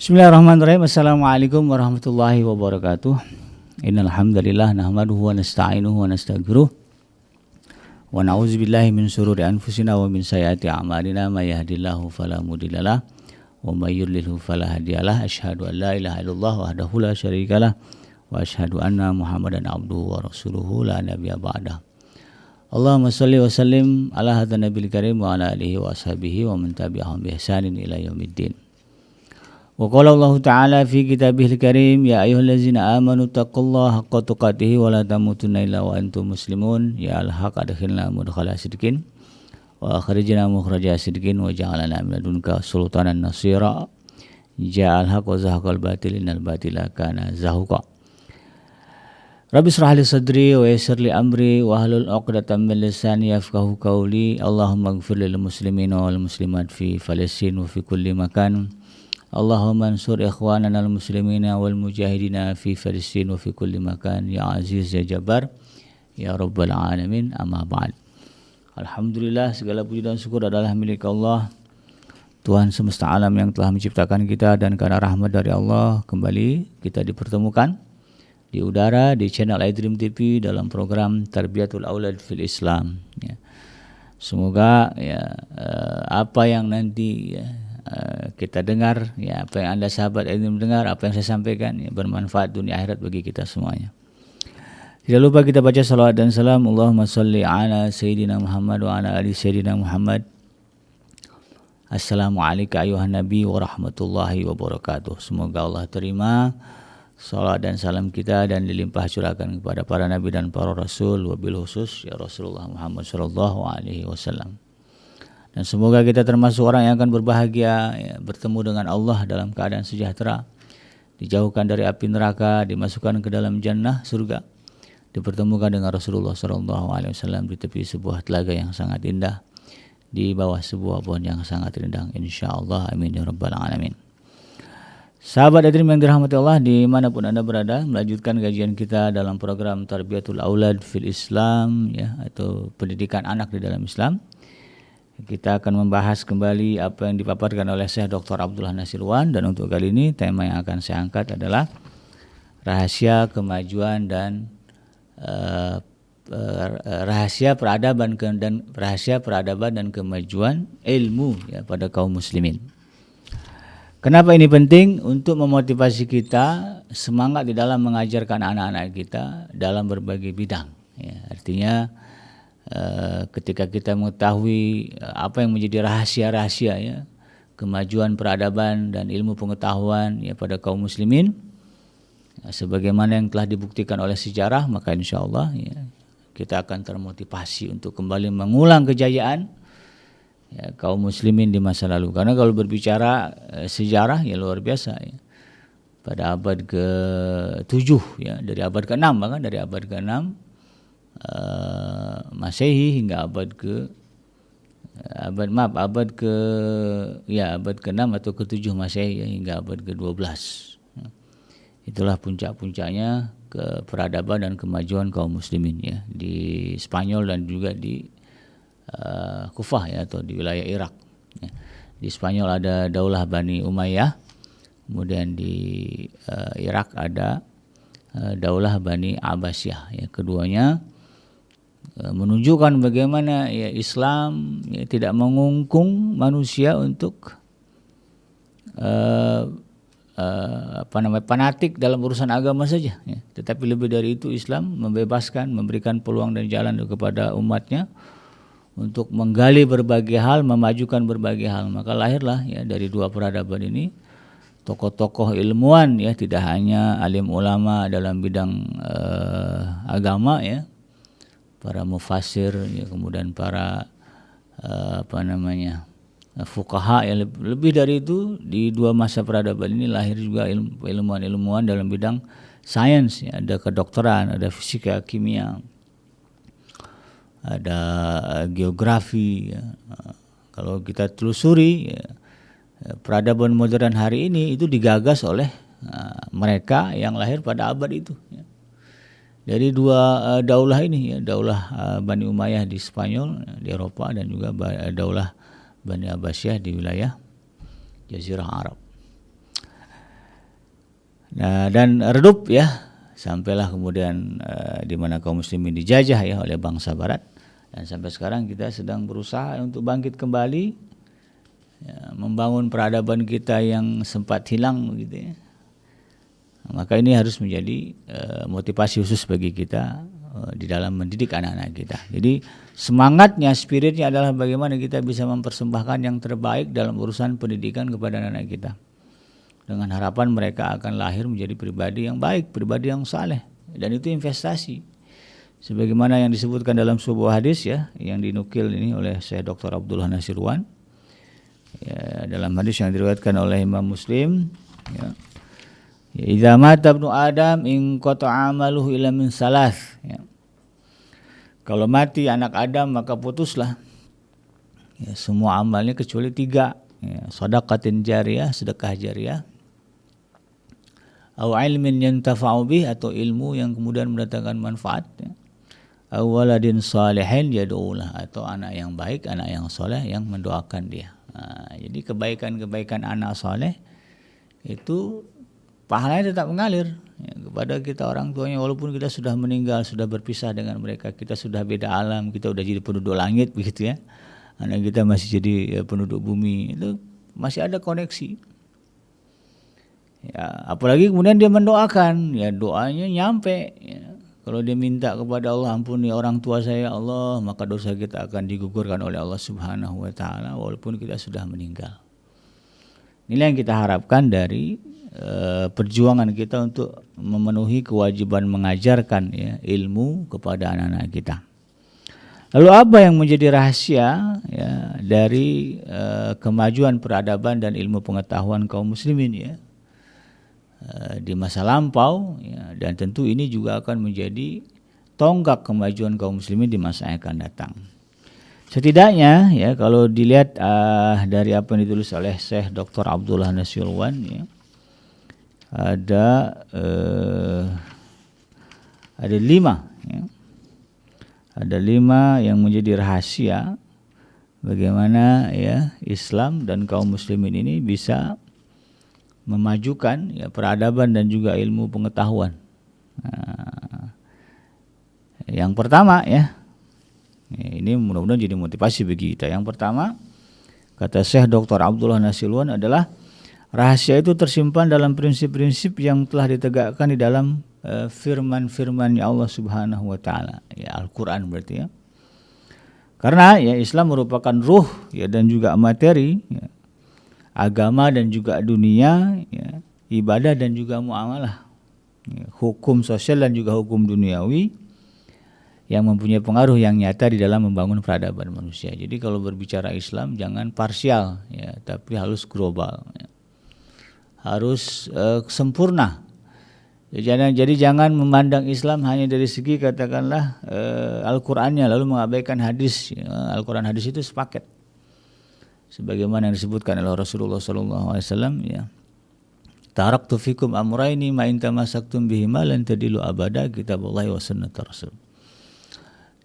Bismillahirrahmanirrahim. Assalamualaikum warahmatullahi wabarakatuh. Innal hamdalillah nahmaduhu wa nasta'inuhu wa nastaghfiruh wa na'udzubillahi min shururi anfusina wa min sayyiati a'malina may yahdihillahu fala mudhillalah wa may yudlilhu fala hadiyalah. Asyhadu an la ilaha illallah wahdahu la syarikalah wa asyhadu anna Muhammadan abduhu wa rasuluhu la nabiyya ba'dah. Allahumma shalli wa sallim ala hadzal nabiyil karim wa ala alihi wa ashabihi wa man tabi'ahum bi ihsanin ila yaumiddin. Wa qala Allah Ta'ala fi kitabihil karim ya ayyuhallazina amanu taqullaha haqqa tuqatih wa la tamutunna illa wa antum muslimun ya al-haq adkhilna mudkhala sidqin wa akhrijna mukhraja sidqin wa ja'alna min ladunka sultanan nasira ja'al haq wa zahaqal batil innal batila kana zahuqa. Rabbi shrah li sadri wa yassir li amri wa hlul 'uqdatam min lisani yafqahu qawli. Allahumma ighfir lil muslimina wal muslimat fi Palestina wa fi kulli makan. Allahumma ansur ikhwanana al-muslimina wal mujahidina fi Filistin wa fi kulli makan ya aziz ya jabbar ya rabbal alamin, amma ba'd. Alhamdulillah, segala puji dan syukur adalah milik Allah, Tuhan semesta alam yang telah menciptakan kita, dan karena rahmat dari Allah kembali kita dipertemukan di udara di channel iDream TV dalam program Tarbiyatul Aulad fil Islam ya. Semoga apa yang nanti kita dengar, apa yang Anda sahabat ini mendengar, apa yang saya sampaikan bermanfaat dunia akhirat bagi kita semuanya. Tidak lupa kita baca salawat dan salam. Allahumma salli ala Sayyidina Muhammad wa ala ali Sayyidina Muhammad. Assalamualaikum ayuhan Nabi wa rahmatullahi wabarakatuh. Semoga Allah terima salawat dan salam kita dan dilimpah curahkan kepada para nabi dan para rasul, wabil khusus ya Rasulullah Muhammad sallallahu alaihi wasallam. Dan semoga kita termasuk orang yang akan berbahagia bertemu dengan Allah dalam keadaan sejahtera, dijauhkan dari api neraka, dimasukkan ke dalam jannah surga, dipertemukan dengan Rasulullah SAW di tepi sebuah telaga yang sangat indah, di bawah sebuah pohon yang sangat rindang, insyaallah, amin ya rabbal alamin. Sahabat iDream yang dirahmati Allah dimanapun Anda berada, melanjutkan kajian kita dalam program Tarbiyatul Aulad fil Islam atau pendidikan anak di dalam Islam. Kita akan membahas kembali apa yang dipaparkan oleh Syekh Dr. Abdullah Nasirwan, dan untuk kali ini tema yang akan saya angkat adalah rahasia kemajuan dan rahasia peradaban dan kemajuan ilmu pada kaum muslimin. Kenapa ini penting? Untuk memotivasi kita semangat di dalam mengajarkan anak-anak kita dalam berbagai bidang. Artinya ketika kita mengetahui apa yang menjadi rahasia-rahasia kemajuan peradaban dan ilmu pengetahuan pada kaum muslimin, sebagaimana yang telah dibuktikan oleh sejarah, maka insyaallah kita akan termotivasi untuk kembali mengulang kejayaan kaum muslimin di masa lalu. Karena kalau berbicara sejarah luar biasa pada abad ke-7 dari abad ke-6, bahkan dari abad ke-6 Masehi hingga abad ke-6 atau ke-7 Masehi hingga abad ke-12. Itulah puncak-puncaknya ke peradaban dan kemajuan kaum muslimin di Spanyol dan juga di Kufah atau di wilayah Irak. Di Spanyol ada Daulah Bani Umayyah, kemudian di Irak ada Daulah Bani Abbasiyah. Keduanya menunjukkan bagaimana Islam tidak mengungkung manusia untuk fanatik dalam urusan agama saja, tetapi lebih dari itu Islam membebaskan, memberikan peluang dan jalan kepada umatnya untuk menggali berbagai hal, memajukan berbagai hal. Maka lahirlah dari dua peradaban ini tokoh-tokoh ilmuwan, tidak hanya alim ulama dalam bidang agama, para mufasir, kemudian para fuqaha. Lebih dari itu, di dua masa peradaban ini lahir juga ilmuwan-ilmuwan dalam bidang sains, ada kedokteran, ada fisika, kimia, ada geografi. Kalau kita telusuri peradaban modern hari ini itu digagas oleh mereka yang lahir pada abad itu. Dari dua daulah ini, daulah Bani Umayyah di Spanyol, di Eropa, dan juga daulah Bani Abbasiyah di wilayah Jazirah Arab. Nah, dan redup ya, sampailah kemudian di mana kaum muslimin dijajah ya oleh bangsa barat, dan sampai sekarang kita sedang berusaha untuk bangkit kembali ya, membangun peradaban kita yang sempat hilang begitu ya. Maka ini harus menjadi motivasi khusus bagi kita di dalam mendidik anak-anak kita. Jadi semangatnya, spiritnya adalah bagaimana kita bisa mempersembahkan yang terbaik dalam urusan pendidikan kepada anak-anak kita, dengan harapan mereka akan lahir menjadi pribadi yang baik, pribadi yang saleh, dan itu investasi. Sebagaimana yang disebutkan dalam sebuah hadis ya, yang dinukil ini oleh Syekh Dr. Abdullah Nasirwan ya, dalam hadis yang diriwayatkan oleh Imam Muslim ya, idza mata ibnu Adam in qata'a amaluhu illa min salas ya. Kalau mati anak Adam maka putuslah ya, semua amalnya kecuali 3 ya, shadaqatin jariyah, sedekah jariyah, au ilmin yantafa'u bih, atau ilmu yang kemudian mendatangkan manfaat ya, au waladin salihin yad'ulah, atau anak yang baik, anak yang soleh yang mendoakan dia. Nah, jadi kebaikan-kebaikan anak soleh itu pahalanya tetap mengalir ya, kepada kita orang tuanya, walaupun kita sudah meninggal, sudah berpisah dengan mereka, kita sudah beda alam, kita sudah jadi penduduk langit begitu ya, anak kita masih jadi ya, penduduk bumi, itu masih ada koneksi ya. Apalagi kemudian dia mendoakan ya, doanya nyampe ya. Kalau dia minta kepada Allah, ampuni orang tua saya Allah, maka dosa kita akan digugurkan oleh Allah Subhanahu wa taala walaupun kita sudah meninggal. Inilah yang kita harapkan dari perjuangan kita untuk memenuhi kewajiban mengajarkan ya, ilmu kepada anak-anak kita. Lalu apa yang menjadi rahasia ya, dari kemajuan peradaban dan ilmu pengetahuan kaum muslimin ya, di masa lampau ya, dan tentu ini juga akan menjadi tonggak kemajuan kaum muslimin di masa yang akan datang. Setidaknya ya, kalau dilihat dari apa yang ditulis oleh Syekh Dr. Abdullah Nasirwan ya, ada 5 ya. Ada 5 yang menjadi rahasia bagaimana ya Islam dan kaum muslimin ini bisa memajukan ya, peradaban dan juga ilmu pengetahuan. Nah, yang pertama ya, ini mudah-mudahan jadi motivasi bagi kita. Yang pertama, kata Syekh Dr. Abdullah Nasirwan adalah rahasia itu tersimpan dalam prinsip-prinsip yang telah ditegakkan di dalam firman-firman Allah Subhanahu wa taala, ya Al-Qur'an berarti ya. Karena ya Islam merupakan ruh ya dan juga materi ya, agama dan juga dunia ya, ibadah dan juga muamalah ya, hukum sosial dan juga hukum duniawi yang mempunyai pengaruh yang nyata di dalam membangun peradaban manusia. Jadi kalau berbicara Islam jangan parsial ya, tapi harus global ya. Harus sempurna. Jadi jangan memandang Islam hanya dari segi katakanlah Al-Qur'annya lalu mengabaikan hadis. Al-Qur'an hadis itu sepaket. Sebagaimana yang disebutkan oleh Rasulullah sallallahu alaihi wasallam ya. Taraktu fikum amrayni ma in tamassaktum bihima lan tadillu abada, kitabullahi wa sunnat Rasul.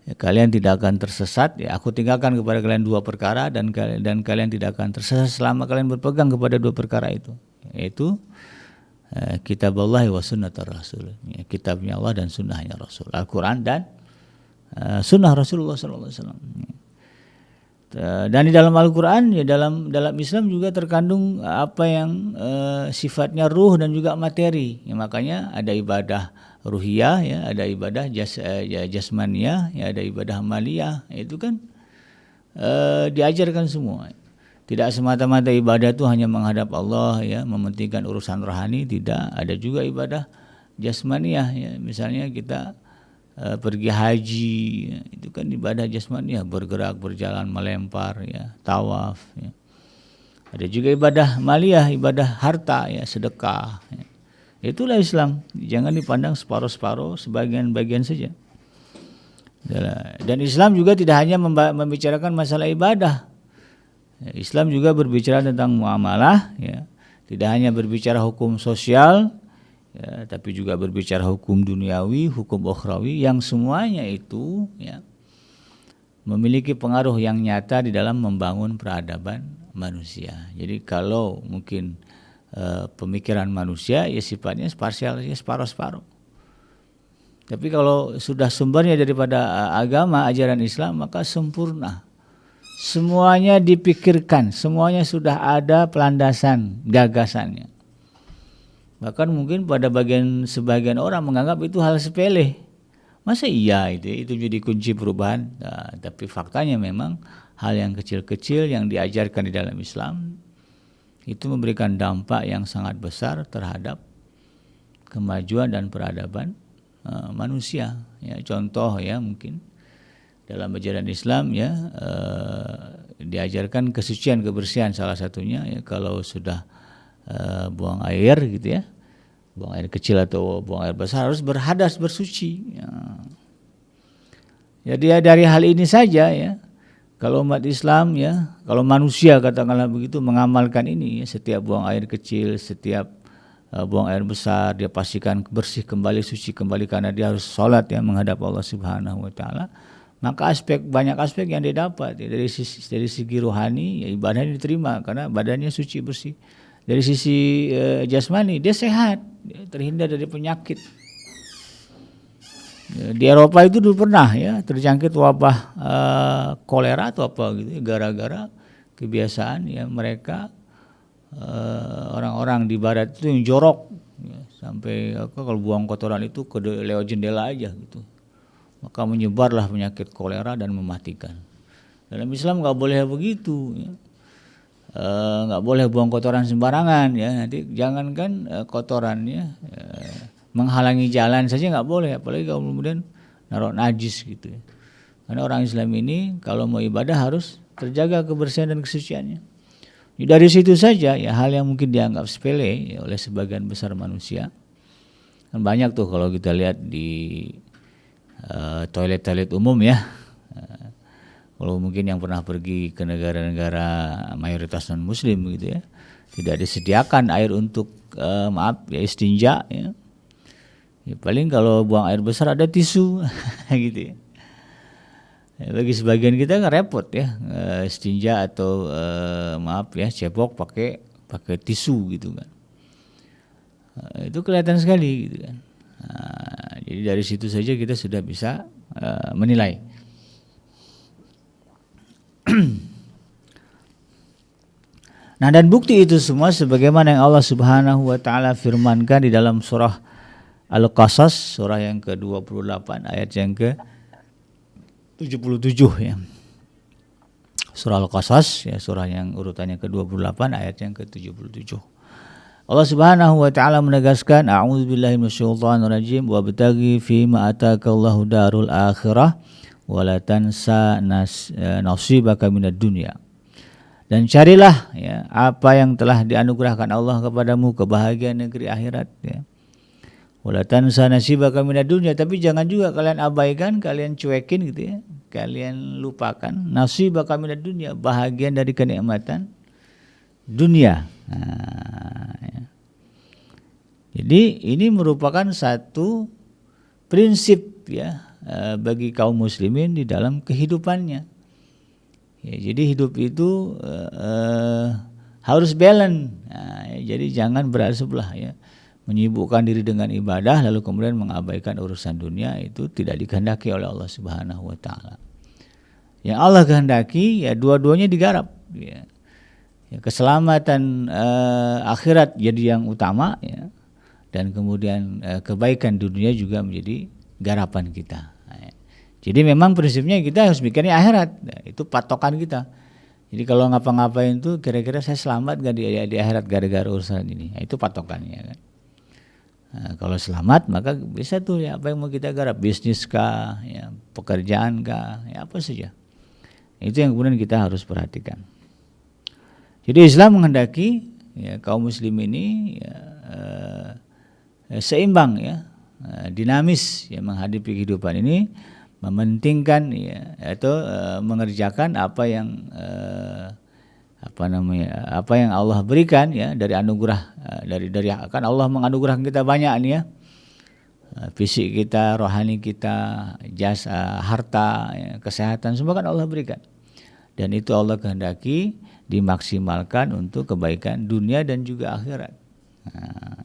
Ya, kalian tidak akan tersesat ya, aku tinggalkan kepada kalian 2 perkara dan kalian tidak akan tersesat selama kalian berpegang kepada 2 perkara itu, yaitu kitab Allah wa sunnah Rasul ya, kitabnya Allah dan sunnahnya Rasul, Al-Quran dan sunnah Rasulullah sallallahu alaihi wasallam. Dan di dalam Al-Quran ya, dalam Islam juga terkandung apa yang sifatnya ruh dan juga materi ya, makanya ada ibadah ruhiyah ya, ada ibadah jasmaniyah ya, ada ibadah amaliyah, itu kan diajarkan semua. Tidak semata-mata ibadah itu hanya menghadap Allah ya, mementingkan urusan rohani, tidak. Ada juga ibadah jasmaniyah ya, misalnya kita pergi haji ya, itu kan ibadah jasmaniyah, bergerak, berjalan, melempar ya, tawaf ya. Ada juga ibadah maliyah, ibadah harta ya, sedekah ya. Itulah Islam, jangan dipandang separuh-separuh, sebagian-bagian saja. Dan Islam juga tidak hanya membicarakan masalah ibadah. Islam juga berbicara tentang muamalah ya. Tidak hanya berbicara hukum sosial ya, tapi juga berbicara hukum duniawi, hukum ukhrawi, yang semuanya itu ya memiliki pengaruh yang nyata di dalam membangun peradaban manusia. Jadi kalau mungkin pemikiran manusia ya sifatnya parsial, ya separuh-separuh. Tapi kalau sudah sumbernya daripada agama ajaran Islam maka sempurna. Semuanya dipikirkan, semuanya sudah ada pelandasan gagasannya. Bahkan mungkin pada sebagian orang menganggap itu hal sepele. Masa iya itu jadi kunci perubahan? Nah, tapi faktanya memang hal yang kecil-kecil yang diajarkan di dalam Islam itu memberikan dampak yang sangat besar terhadap kemajuan dan peradaban manusia. Ya, contoh ya mungkin dalam ajaran Islam ya diajarkan kesucian, kebersihan salah satunya ya, kalau sudah buang air gitu ya, buang air kecil atau buang air besar harus berhadas, bersuci ya. Jadi ya dari hal ini saja ya, kalau umat Islam ya, kalau manusia katakanlah begitu mengamalkan ini ya, setiap buang air kecil, setiap buang air besar dia pastikan bersih kembali, suci kembali karena dia harus sholat ya menghadap Allah Subhanahu wa taala. Maka banyak aspek yang dia dapat ya, dari segi rohani ya, ibadahnya diterima karena badannya suci bersih. Dari sisi jasmani dia sehat, dia terhindar dari penyakit. Ya, di Eropa itu dulu pernah ya terjangkit wabah kolera atau apa gitu gara-gara kebiasaan ya mereka orang-orang di barat itu yang jorok ya, sampai kalau buang kotoran itu lewat jendela aja gitu. Maka menyebarlah penyakit kolera dan mematikan. Dalam Islam nggak boleh begitu ya. Nggak boleh buang kotoran sembarangan ya, nanti jangankan kotorannya menghalangi jalan saja nggak boleh, apalagi kalau kemudian naruh najis gitu ya. Karena orang Islam ini kalau mau ibadah harus terjaga kebersihan dan kesuciannya. Dari situ saja ya hal yang mungkin dianggap sepele ya, oleh sebagian besar manusia kan banyak tuh kalau kita lihat di toilet-toilet umum ya. Kalau mungkin yang pernah pergi ke negara-negara mayoritas non muslim gitu ya, tidak disediakan air untuk istinja ya. Ya paling kalau buang air besar ada tisu gitu ya. Bagi sebagian kita kan repot ya, istinja atau cebok pakai tisu gitu kan. Itu kelihatan sekali gitu kan. Jadi dari situ saja kita sudah bisa menilai. Nah, dan bukti itu semua sebagaimana yang Allah Subhanahu wa taala firmankan di dalam surah Al-Qasas, surah yang ke-28 ayat yang ke-77 ya. Surah Al-Qasas ya, surah yang urutannya ke-28 ayat yang ke-77. Allah Subhanahu wa taala menegaskan, a'udzubillahi minasyaitonirrajim wa bataghi fima atakallahu darul akhirah wa la tansa nasibaka minad dunya. Dan carilah ya apa yang telah dianugerahkan Allah kepadamu, kebahagiaan negeri akhirat ya. Wa la tansa nasibaka minad dunya, tapi jangan juga kalian abaikan, kalian cuekin gitu ya. Kalian lupakan nasibaka minad dunya, bahagian dari kenikmatan dunia. Ya. Jadi ini merupakan satu prinsip ya bagi kaum muslimin di dalam kehidupannya. Ya, jadi hidup itu harus balance. Nah, ya, jadi jangan berada sebelah ya. Menyibukkan diri dengan ibadah lalu kemudian mengabaikan urusan dunia, itu tidak dikehendaki oleh Allah Subhanahu wa taala. Yang Allah kehendaki ya dua-duanya digarap ya. Ya, keselamatan akhirat jadi yang utama ya, dan kemudian kebaikan dunia juga menjadi garapan kita. Nah, ya. Jadi memang prinsipnya kita harus mikirnya akhirat, nah, itu patokan kita. Jadi kalau ngapa-ngapain itu kira-kira saya selamat gak di akhirat gara-gara urusan ini, nah, itu patokannya kan. Nah, kalau selamat maka bisa tuh ya apa yang mau kita garap, bisnis kah, ya, pekerjaan kah, ya apa saja. Itu yang kemudian kita harus perhatikan. Jadi Islam menghendaki ya, kaum muslim ini ya, seimbang ya, dinamis ya, menghadapi kehidupan ini, mementingkan ya, atau mengerjakan apa yang apa yang Allah berikan ya dari anugerah, dari akan Allah menganugerahkan kita banyak nih ya, fisik kita, rohani kita, jasa, harta, ya, kesehatan, semua kan Allah berikan. Dan itu Allah kehendaki dimaksimalkan untuk kebaikan dunia dan juga akhirat. Nah,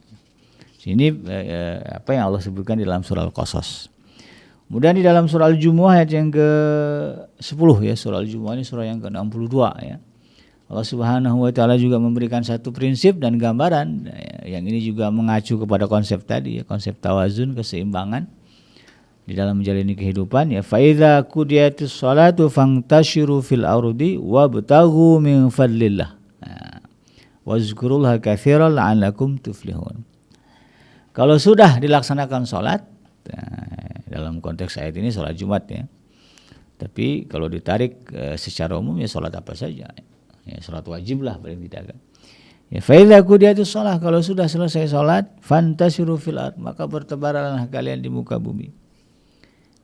sini apa yang Allah sebutkan di dalam surah Al-Qasas. Kemudian di dalam surah Al-Jumu'ah ayat yang ke-10 ya, surah Al-Jumu'ah ini surah yang ke-62 ya. Allah Subhanahu wa taala juga memberikan satu prinsip dan gambaran yang ini juga mengacu kepada konsep tadi ya, konsep tawazun, keseimbangan di dalam menjalani kehidupan ya. Fa idza qudiyatis shalatu fantashiru fil ardi wabtaghu min fadlillah. Wazkurullaha katsiran la'allakum tuflihun. Kalau sudah dilaksanakan salat, dalam konteks ayat ini salat Jumat ya. Tapi kalau ditarik secara umum ya salat apa saja. Ya, salat wajib lah paling tidak kan. Ya, fa idza qudiyatis shalah, kalau sudah selesai salat, fantashiru fil ard, maka bertebaranlah kalian di muka bumi.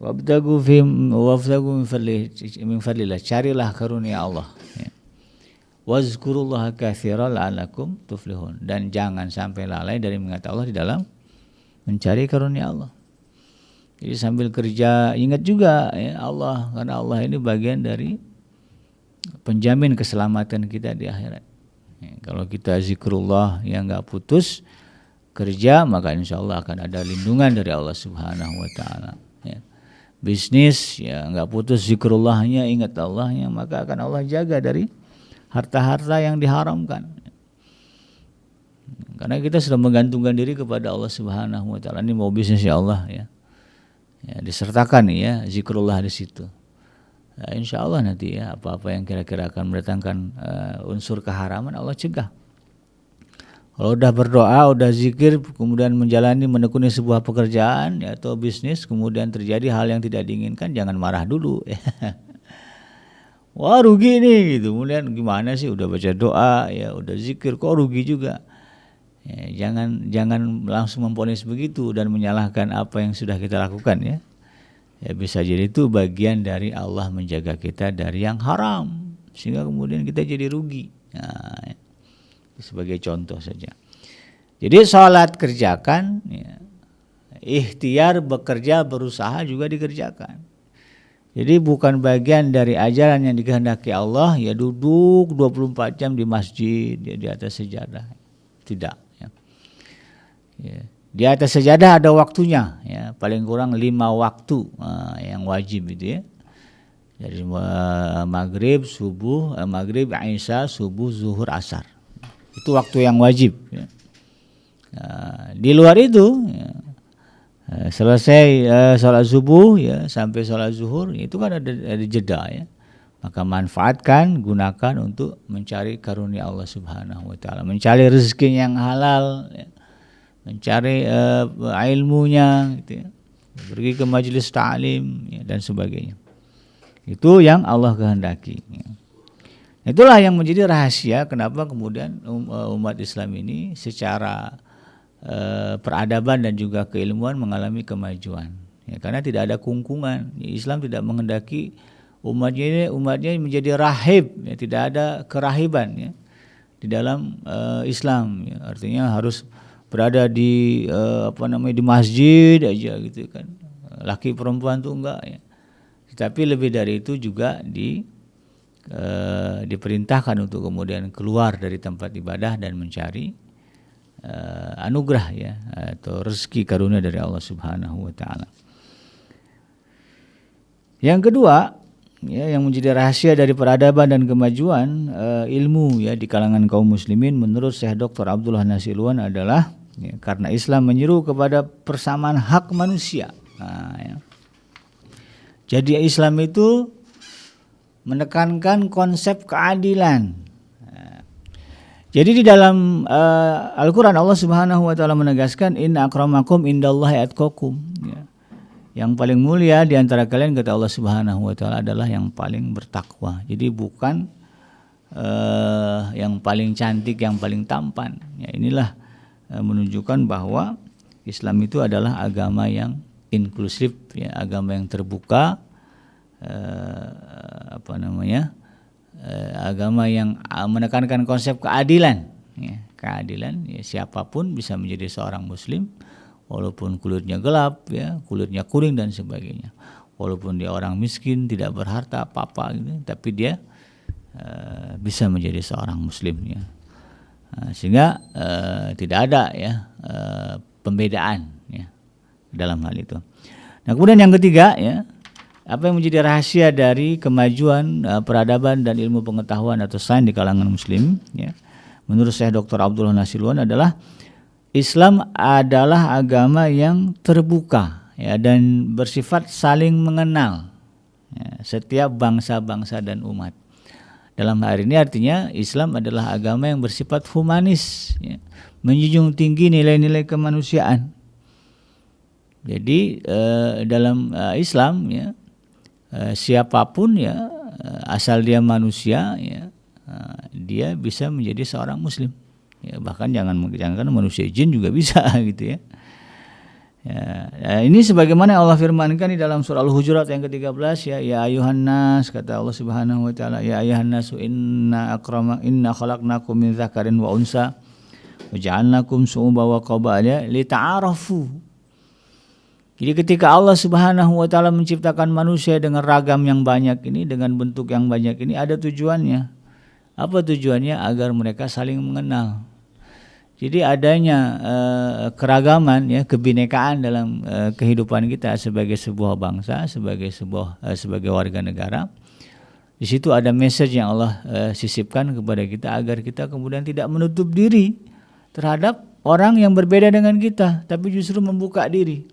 Wabtagu min fadlillah, carilah karunia Allah. Ya. Wazkurullaha katsiran la'allakum tuflihun, dan jangan sampai lalai dari mengingat Allah di dalam mencari karunia Allah. Jadi sambil kerja ingat juga ya Allah, karena Allah ini bagian dari penjamin keselamatan kita di akhirat. Ya, kalau kita zikrullah yang enggak putus kerja, maka insya Allah akan ada lindungan dari Allah Subhanahu wa taala. Ya. Bisnis ya enggak putus zikrullahnya, ingat Allahnya, maka akan Allah jaga dari harta-harta yang diharamkan. Karena kita sudah menggantungkan diri kepada Allah Subhanahu wa taala. Ini mau bisnis ya Allah ya. Ya, disertakan ya zikrullah di situ. Insya Allah nanti ya apa-apa yang kira-kira akan mendatangkan unsur keharaman Allah cegah. Kalau udah berdoa, udah zikir, kemudian menekuni sebuah pekerjaan ya, atau bisnis, kemudian terjadi hal yang tidak diinginkan, jangan marah dulu. Wah rugi nih gitu. Kemudian gimana sih udah baca doa ya, udah zikir kok rugi juga. Ya, jangan langsung memponis begitu dan menyalahkan apa yang sudah kita lakukan ya. Ya bisa jadi itu bagian dari Allah menjaga kita dari yang haram sehingga kemudian kita jadi rugi. Nah, ya. Sebagai contoh saja. Jadi salat kerjakan ya. Ikhtiar bekerja berusaha juga dikerjakan. Jadi bukan bagian dari ajaran yang dikehendaki Allah ya duduk 24 jam di masjid ya, di atas sejadah. Tidak ya. Ya. Di atas sejadah ada waktunya ya, paling kurang 5 waktu yang wajib itu ya. Dari maghrib, subuh, maghrib, isya, subuh, zuhur, asar. Itu waktu yang wajib ya. Di luar itu ya, selesai sholat subuh ya sampai sholat zuhur itu kan ada jeda ya. Maka manfaatkan, gunakan untuk mencari karunia Allah Subhanahu wa taala, mencari rezeki yang halal ya. Mencari ilmunya gitu ya. Pergi ke majelis ta'lim ya, dan sebagainya. Itu yang Allah kehendaki ya. Itulah yang menjadi rahasia kenapa kemudian umat Islam ini secara peradaban dan juga keilmuan mengalami kemajuan ya, karena tidak ada kungkungan. Islam tidak menghendaki umatnya menjadi rahib ya, tidak ada kerahiban ya di dalam Islam ya. Artinya harus berada di di masjid aja gitu kan, laki perempuan tuh enggak ya. Tapi lebih dari itu juga diperintahkan untuk kemudian keluar dari tempat ibadah dan mencari anugerah ya atau rezeki karunia dari Allah Subhanahu wa taala. Yang kedua ya, yang menjadi rahasia dari peradaban dan kemajuan ilmu ya di kalangan kaum muslimin menurut Syekh Dr. Abdullah Nasirwan adalah ya, karena Islam menyeru kepada persamaan hak manusia. Nah, ya. Jadi Islam itu menekankan konsep keadilan. Jadi di dalam Al-Quran Allah Subhanahu wa taala menegaskan inna akramakum indallahi atqakum ya. Yang paling mulia di antara kalian kata Allah Subhanahu wa taala adalah yang paling bertakwa. Jadi bukan yang paling cantik, yang paling tampan. Ya, inilah menunjukkan bahwa Islam itu adalah agama yang inklusif ya, agama yang terbuka, agama yang menekankan konsep keadilan ya, keadilan ya, siapapun bisa menjadi seorang muslim walaupun kulitnya gelap ya, kulitnya kuning dan sebagainya, walaupun dia orang miskin tidak berharta apa-apa gitu, tapi dia bisa menjadi seorang muslim ya. Sehingga tidak ada ya pembedaan ya dalam hal itu. Nah, kemudian yang ketiga ya, apa yang menjadi rahasia dari kemajuan peradaban dan ilmu pengetahuan atau sains di kalangan muslim ya. Menurut Syekh Dr. Abdullah Nasilwan adalah Islam adalah agama yang terbuka ya dan bersifat saling mengenal ya, setiap bangsa-bangsa dan umat. Dalam hal ini artinya Islam adalah agama yang bersifat humanis ya, menjunjung tinggi nilai-nilai kemanusiaan. Jadi dalam Islam ya, siapapun ya asal dia manusia ya, dia bisa menjadi seorang muslim ya, bahkan jangan manusia jin juga bisa gitu ya. Ini sebagaimana Allah firmankan di dalam surah Al-Hujurat yang ke-13 ya ayuhan nas, kata Allah Subhanahu wa taala, ya ayuhan nasu inna khalaqnakum min dzakarin wa unsa wa ja'alnakum syu'uban wa qaba'ila lita'arafu. Jadi ketika Allah Subhanahu wa taala menciptakan manusia dengan ragam yang banyak ini, dengan bentuk yang banyak ini, ada tujuannya. Apa tujuannya? Agar mereka saling mengenal. Jadi adanya keragaman ya, kebinekaan dalam kehidupan kita sebagai sebuah bangsa, sebagai warga negara. Di situ ada message yang Allah sisipkan kepada kita agar kita kemudian tidak menutup diri terhadap orang yang berbeda dengan kita, tapi justru membuka diri.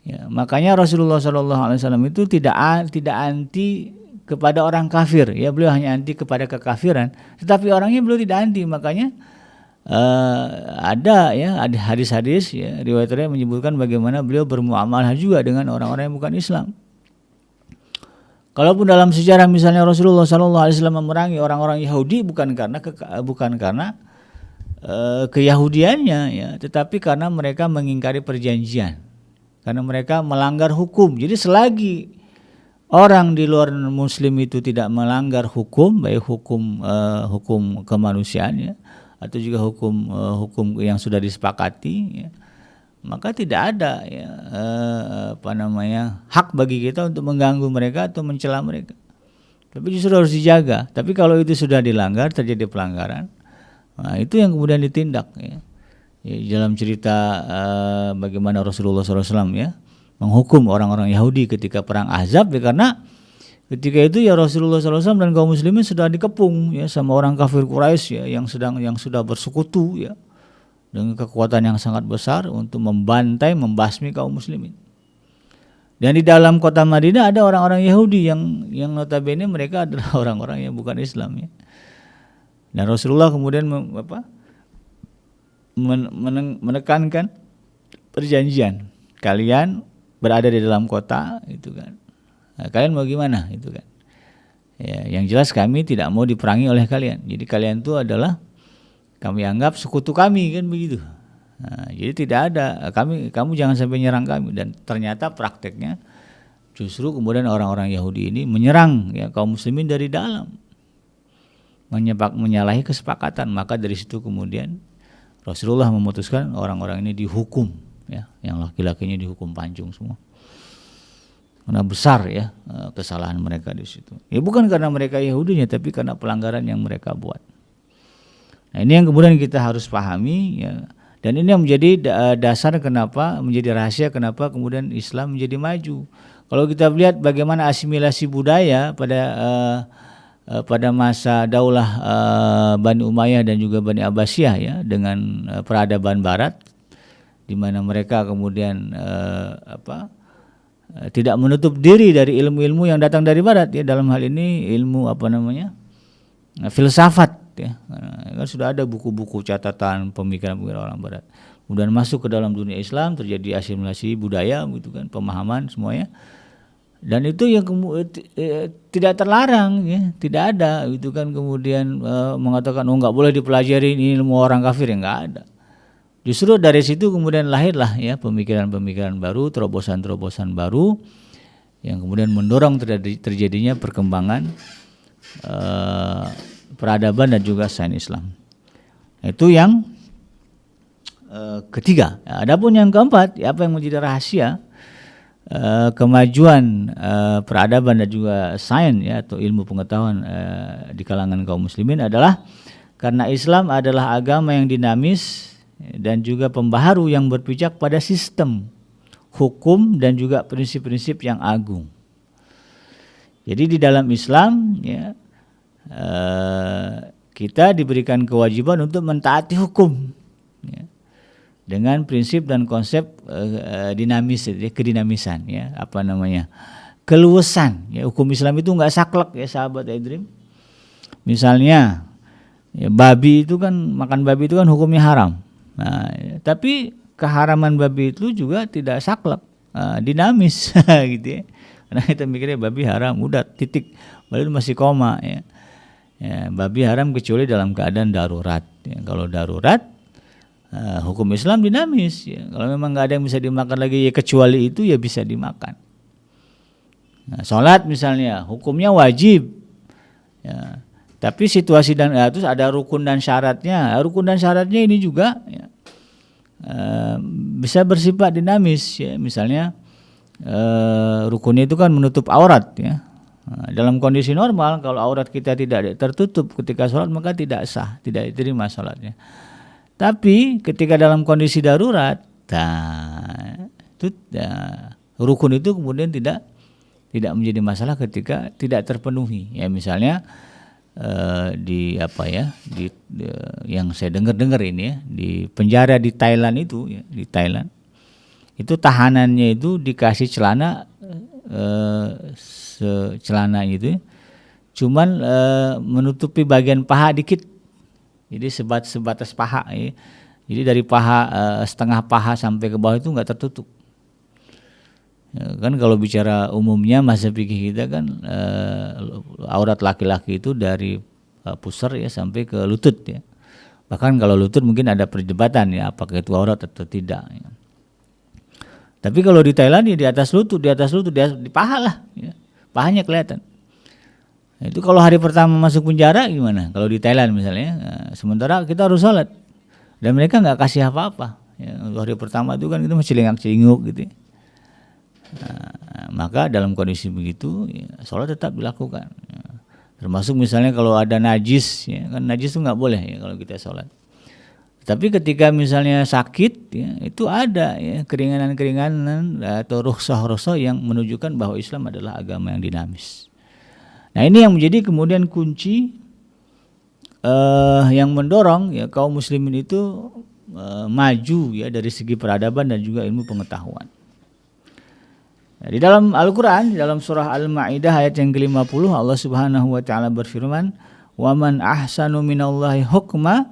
Ya, makanya Rasulullah SAW itu tidak anti kepada orang kafir, ya beliau hanya anti kepada kekafiran, tetapi orangnya beliau tidak anti. Makanya ada hadis-hadis ya, riwayat-riwayat menyebutkan bagaimana beliau bermuamalah juga dengan orang-orang yang bukan Islam. Kalaupun dalam sejarah misalnya Rasulullah SAW memerangi orang-orang Yahudi bukan karena keyahudiannya ya, tetapi karena mereka mengingkari perjanjian. Karena mereka melanggar hukum. Jadi selagi orang di luar muslim itu tidak melanggar hukum, baik hukum kemanusiaan ya, atau juga hukum yang sudah disepakati ya, maka tidak ada ya, hak bagi kita untuk mengganggu mereka atau mencela mereka. Tapi justru harus dijaga. Tapi kalau itu sudah dilanggar, terjadi pelanggaran, nah itu yang kemudian ditindak ya. Dalam cerita bagaimana Rasulullah SAW ya menghukum orang-orang Yahudi ketika perang Ahzab ya, karena ketika itu ya Rasulullah SAW dan kaum muslimin sudah dikepung ya sama orang kafir Quraisy ya yang sudah bersekutu ya dengan kekuatan yang sangat besar untuk membantai, membasmi kaum muslimin. Dan di dalam kota Madinah ada orang-orang Yahudi yang notabene mereka adalah orang-orang yang bukan Islam ya. Dan Rasulullah kemudian menekankan perjanjian. Kalian berada di dalam kota itu kan. Nah, kalian mau gimana itu kan. Ya, yang jelas kami tidak mau diperangi oleh kalian. Jadi kalian itu adalah kami anggap sekutu kami kan begitu. Nah, jadi tidak ada kamu jangan sampai nyerang kami. Dan ternyata prakteknya justru kemudian orang-orang Yahudi ini menyerang ya kaum muslimin dari dalam. Menyalahi kesepakatan. Maka dari situ kemudian Rasulullah memutuskan orang-orang ini dihukum ya, yang laki-lakinya dihukum pancung semua. Karena besar ya kesalahan mereka di situ. Ya bukan karena mereka Yahudinya, tapi karena pelanggaran yang mereka buat. Nah, ini yang kemudian kita harus pahami ya. Dan ini yang menjadi dasar kenapa, menjadi rahasia kenapa kemudian Islam menjadi maju. Kalau kita lihat bagaimana asimilasi budaya pada masa daulah Bani Umayyah dan juga Bani Abbasiyah ya, dengan peradaban Barat, di mana mereka kemudian tidak menutup diri dari ilmu-ilmu yang datang dari Barat ya, dalam hal ini ilmu filsafat ya. Kan sudah ada buku-buku catatan pemikiran-pemikiran orang Barat. Kemudian masuk ke dalam dunia Islam, terjadi asimilasi budaya gitu kan, pemahaman semuanya. Dan itu yang tidak terlarang ya, tidak ada itu kan kemudian mengatakan nggak boleh dipelajari ini ilmu orang kafir, ya nggak ada. Justru dari situ kemudian lahirlah ya pemikiran-pemikiran baru, terobosan-terobosan baru yang kemudian mendorong terjadinya perkembangan peradaban dan juga sains Islam. Itu yang ketiga. Adapun yang keempat, apa yang menjadi rahasia kemajuan peradaban dan juga sains ya, atau ilmu pengetahuan di kalangan kaum muslimin adalah Karena Islam adalah agama yang dinamis dan juga pembaharu yang berpijak pada sistem, hukum dan juga prinsip-prinsip yang agung. Jadi di dalam Islam ya, kita diberikan kewajiban untuk mentaati hukum ya, dengan prinsip dan konsep dinamis, kedinamisan ya, keluasan ya. Hukum Islam itu enggak saklek ya sahabat iDream. Misalnya ya, makan babi itu kan hukumnya haram. Nah, ya, tapi keharaman babi itu juga tidak saklek, dinamis gitu ya. Karena kita mikirnya babi haram, udah titik, padahal masih koma ya. Ya, babi haram kecuali dalam keadaan darurat. Ya, kalau darurat, hukum Islam dinamis. Ya. Kalau memang nggak ada yang bisa dimakan lagi, ya kecuali itu ya bisa dimakan. Nah, sholat misalnya, hukumnya wajib. Ya. Tapi situasi dan terus ada rukun dan syaratnya. Rukun dan syaratnya ini juga ya, bisa bersifat dinamis. Ya. Misalnya rukunnya itu kan menutup aurat ya. Dalam kondisi normal kalau aurat kita tidak tertutup ketika sholat maka tidak sah, tidak diterima sholatnya. Tapi ketika dalam kondisi darurat, rukun itu kemudian tidak menjadi masalah ketika tidak terpenuhi. Ya misalnya yang saya dengar ini ya, di penjara di Thailand itu ya, di Thailand itu tahanannya itu dikasih celana celana itu cuman menutupi bagian paha dikit, jadi sebatas paha ya. Jadi dari paha setengah paha sampai ke bawah itu nggak tertutup ya, kan kalau bicara umumnya mazhab fikih kita kan aurat laki-laki itu dari pusar ya sampai ke lutut ya, bahkan kalau lutut mungkin ada perdebatan ya apakah itu aurat atau tidak ya. Tapi kalau di Thailand ya di atas lutut di paha lah ya. Pahanya kelihatan. Itu kalau hari pertama masuk penjara gimana? Kalau di Thailand misalnya, sementara kita harus sholat dan mereka nggak kasih apa-apa. Ya, hari pertama itu kan kita masih celingak-celinguk gitu. Maka dalam kondisi begitu, ya, sholat tetap dilakukan. Ya. Termasuk misalnya kalau ada najis, ya, kan najis itu nggak boleh ya kalau kita sholat. Tapi ketika misalnya sakit, ya, itu ada ya, keringanan-keringanan atau rukhsah-rukhsah yang menunjukkan bahwa Islam adalah agama yang dinamis. Nah ini yang menjadi kemudian kunci yang mendorong ya kaum muslimin itu maju ya dari segi peradaban dan juga ilmu pengetahuan. Nah, di dalam Al-Quran, di dalam surah Al-Ma'idah ayat yang ke-50 Allah Subhanahu wa taala berfirman, "Wa man ahsanu minallahi hukma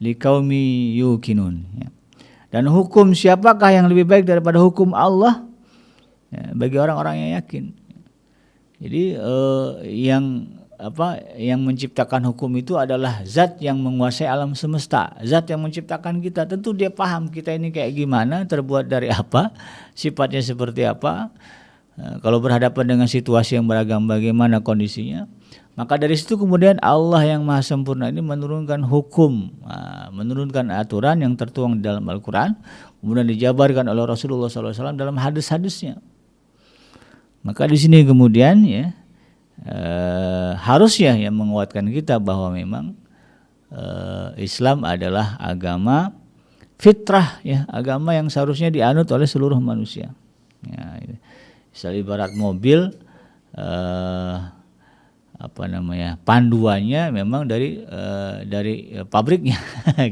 liqaumi yuqinun." Ya. Dan hukum siapakah yang lebih baik daripada hukum Allah? Ya, bagi orang-orang yang yakin. Jadi yang menciptakan hukum itu adalah zat yang menguasai alam semesta, zat yang menciptakan kita. Tentu dia paham kita ini kayak gimana, terbuat dari apa, sifatnya seperti apa. Kalau berhadapan dengan situasi yang beragam bagaimana kondisinya. Maka dari situ kemudian Allah yang Maha Sempurna ini menurunkan hukum, menurunkan aturan yang tertuang di dalam Al-Quran, kemudian dijabarkan oleh Rasulullah SAW dalam hadis-hadisnya. Maka di sini kemudian ya harusnya yang menguatkan kita bahwa memang Islam adalah agama fitrah, ya, agama yang seharusnya dianut oleh seluruh manusia. Ya, misalnya ibarat mobil. Panduannya memang dari pabriknya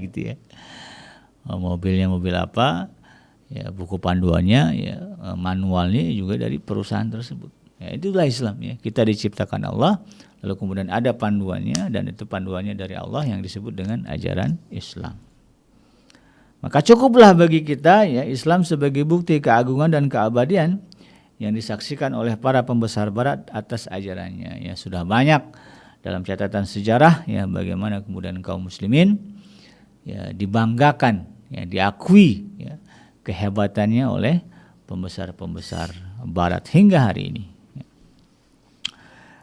gitu ya. Mobilnya mobil apa ya, buku panduannya ya, manualnya juga dari perusahaan tersebut ya. Itulah Islam ya, kita diciptakan Allah lalu kemudian ada panduannya dan itu panduannya dari Allah yang disebut dengan ajaran Islam. Maka cukuplah bagi kita ya Islam sebagai bukti keagungan dan keabadian yang disaksikan oleh para pembesar barat atas ajarannya. Ya sudah banyak dalam catatan sejarah ya bagaimana kemudian kaum muslimin ya dibanggakan, ya diakui ya kehebatannya oleh pembesar-pembesar barat hingga hari ini.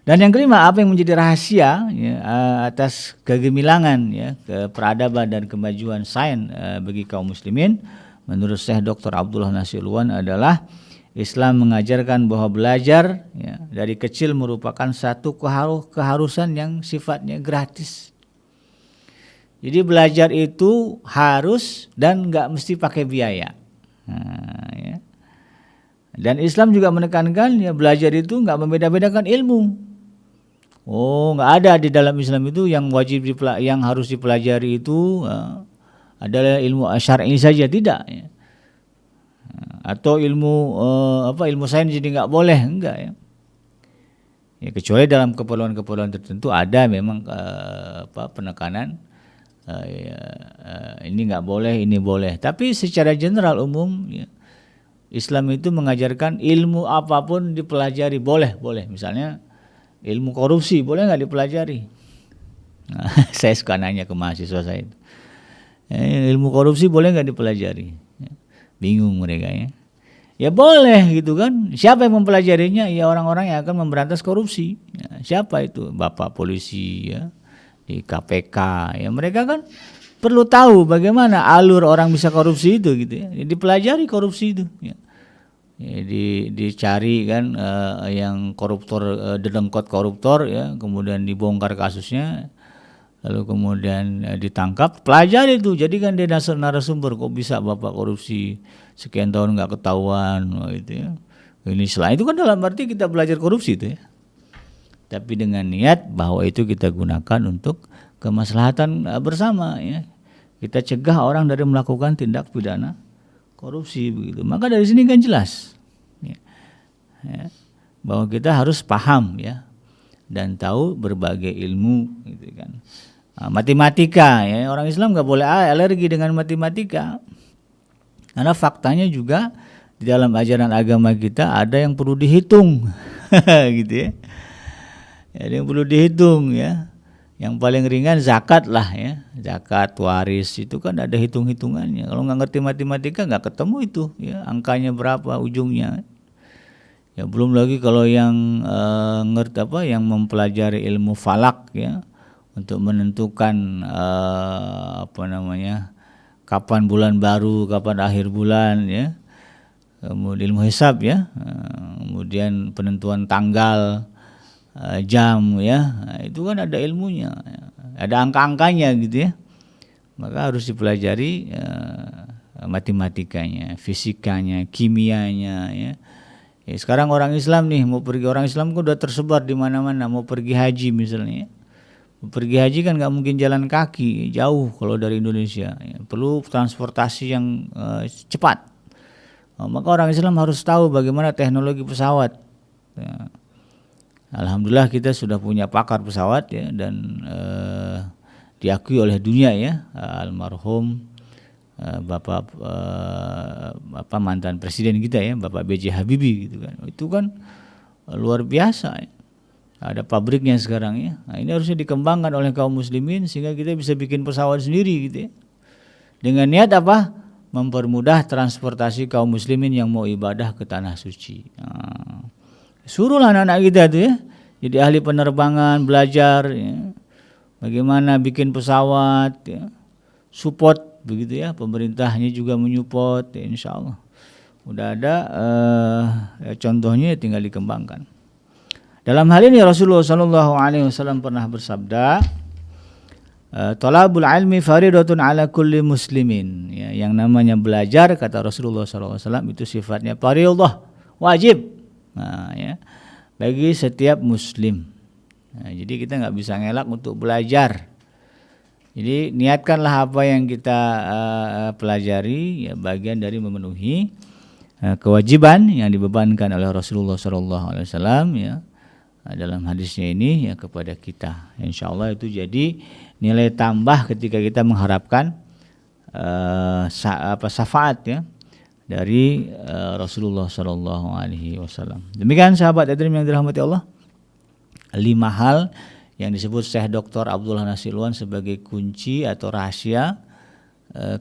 Dan yang kelima, apa yang menjadi rahasia ya, atas kegemilangan ya keperadaban dan kemajuan sains bagi kaum muslimin menurut Syekh Dr. Abdullah Nasir Luan adalah Islam mengajarkan bahwa belajar ya, dari kecil merupakan satu keharusan yang sifatnya gratis. Jadi belajar itu harus dan nggak mesti pakai biaya. Nah, ya. Dan Islam juga menekankan ya belajar itu nggak membeda-bedakan ilmu. Oh, nggak ada di dalam Islam itu yang wajib yang harus dipelajari itu adalah ilmu syar'i saja, tidak. Ya. Atau ilmu ilmu sains jadi nggak boleh, enggak ya. Ya kecuali dalam keperluan-keperluan tertentu ada memang penekanan ini nggak boleh, ini boleh. Tapi secara general umum ya, Islam itu mengajarkan ilmu apapun dipelajari boleh. Misalnya ilmu korupsi boleh nggak dipelajari? Nah, saya suka nanya ke mahasiswa saya itu. Ilmu korupsi boleh nggak dipelajari? Bingung mereka ya. Ya boleh gitu kan. Siapa yang mempelajarinya? Ya orang-orang yang akan memberantas korupsi. Ya, siapa itu? Bapak polisi ya, di KPK. Ya mereka kan perlu tahu bagaimana alur orang bisa korupsi itu gitu ya. Dipelajari korupsi itu ya. Ya, dicari kan yang koruptor, dedengkot koruptor ya, kemudian dibongkar kasusnya, lalu kemudian ditangkap, pelajari itu, jadikan dia narasumber, kok bisa Bapak korupsi sekian tahun nggak ketahuan gitu ya. Ini selain itu kan dalam arti kita belajar korupsi itu ya. Tapi dengan niat bahwa itu kita gunakan untuk kemaslahatan bersama ya. Kita cegah orang dari melakukan tindak pidana korupsi begitu. Maka dari sini kan jelas ya, bahwa kita harus paham ya dan tahu berbagai ilmu gitu kan. Matematika ya, orang Islam nggak boleh alergi dengan matematika karena faktanya juga di dalam ajaran agama kita ada yang perlu dihitung gitu ya. Ada yang perlu dihitung ya. Yang paling ringan zakat lah ya, zakat waris itu kan ada hitung-hitungannya. Kalau nggak ngerti matematika nggak ketemu itu ya, angkanya berapa ujungnya. Ya belum lagi kalau yang ngerti yang mempelajari ilmu falak ya, untuk menentukan kapan bulan baru, kapan akhir bulan ya. Kemudian ilmu hisab ya, kemudian penentuan tanggal, jam ya, itu kan ada ilmunya, ada angka-angkanya gitu ya. Maka harus dipelajari matematikanya, fisikanya, kimianya ya. Sekarang orang Islam nih orang Islam kan udah tersebar di mana-mana, mau pergi haji misalnya. Mau pergi haji kan nggak mungkin jalan kaki, jauh kalau dari Indonesia. Ya. Perlu transportasi yang cepat. Maka orang Islam harus tahu bagaimana teknologi pesawat. Ya. Alhamdulillah kita sudah punya pakar pesawat ya, dan diakui oleh dunia ya, almarhum Bapak mantan presiden kita ya, Bapak B.J. Habibie gitu kan. Itu kan luar biasa ya. Ada pabriknya sekarang ya. Nah, ini harusnya dikembangkan oleh kaum muslimin sehingga kita bisa bikin pesawat sendiri gitu ya. Dengan niat apa? Mempermudah transportasi kaum muslimin yang mau ibadah ke tanah suci. Nah, suruhlah anak-anak kita tuh ya, jadi ahli penerbangan, belajar ya, bagaimana bikin pesawat ya, support begitu ya, pemerintahnya juga menyupport ya, insya Allah. Udah ada contohnya, tinggal dikembangkan. Dalam hal ini Rasulullah SAW pernah bersabda, talabul ilmi faridatun ala kulli muslimin ya, yang namanya belajar kata Rasulullah SAW itu sifatnya fardhiyah, wajib. Nah, ya, bagi setiap muslim. Nah, jadi kita nggak bisa ngelak untuk belajar. Jadi niatkanlah apa yang kita pelajari ya, bagian dari memenuhi kewajiban yang dibebankan oleh Rasulullah SAW ya, dalam hadisnya ini ya kepada kita. Insya Allah itu jadi nilai tambah ketika kita mengharapkan syafaat ya dari Rasulullah SAW. Demikian sahabat Adrim yang dirahmati Allah, 5 hal yang disebut Syekh Dr. Abdullah Nasilwan sebagai kunci atau rahasia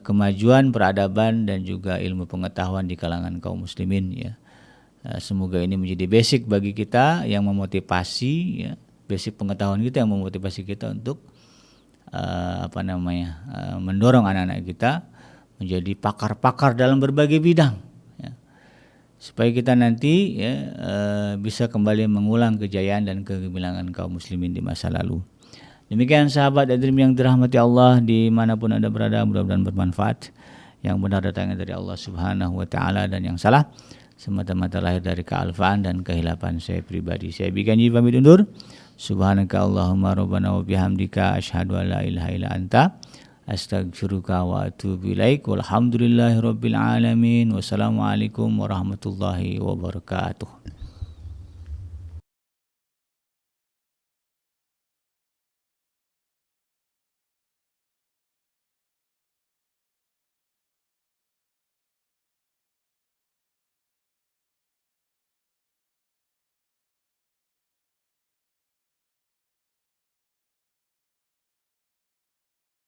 kemajuan peradaban dan juga ilmu pengetahuan di kalangan kaum muslimin ya. Semoga ini menjadi basic bagi kita yang memotivasi ya, basic pengetahuan kita yang memotivasi kita untuk mendorong anak-anak kita menjadi pakar-pakar dalam berbagai bidang ya. Supaya kita nanti ya, bisa kembali mengulang kejayaan dan kegemilangan kaum muslimin di masa lalu. Demikian sahabat Dream yang dirahmati Allah dimanapun Anda berada, mudah-mudahan bermanfaat. Yang benar datangnya dari Allah Subhanahu wa Ta'ala, dan yang salah semata-mata lahir dari kealfaan dan kehilapan saya pribadi. Saya Bikanji pamit undur. Subhanaka Allahumma rabbana wa bihamdika asyhadu an la ilaha illa anta astaghfiruka wa atubu ilaik. Walhamdulillahi rabbil alamin. Wassalamualaikum warahmatullahi wabarakatuh.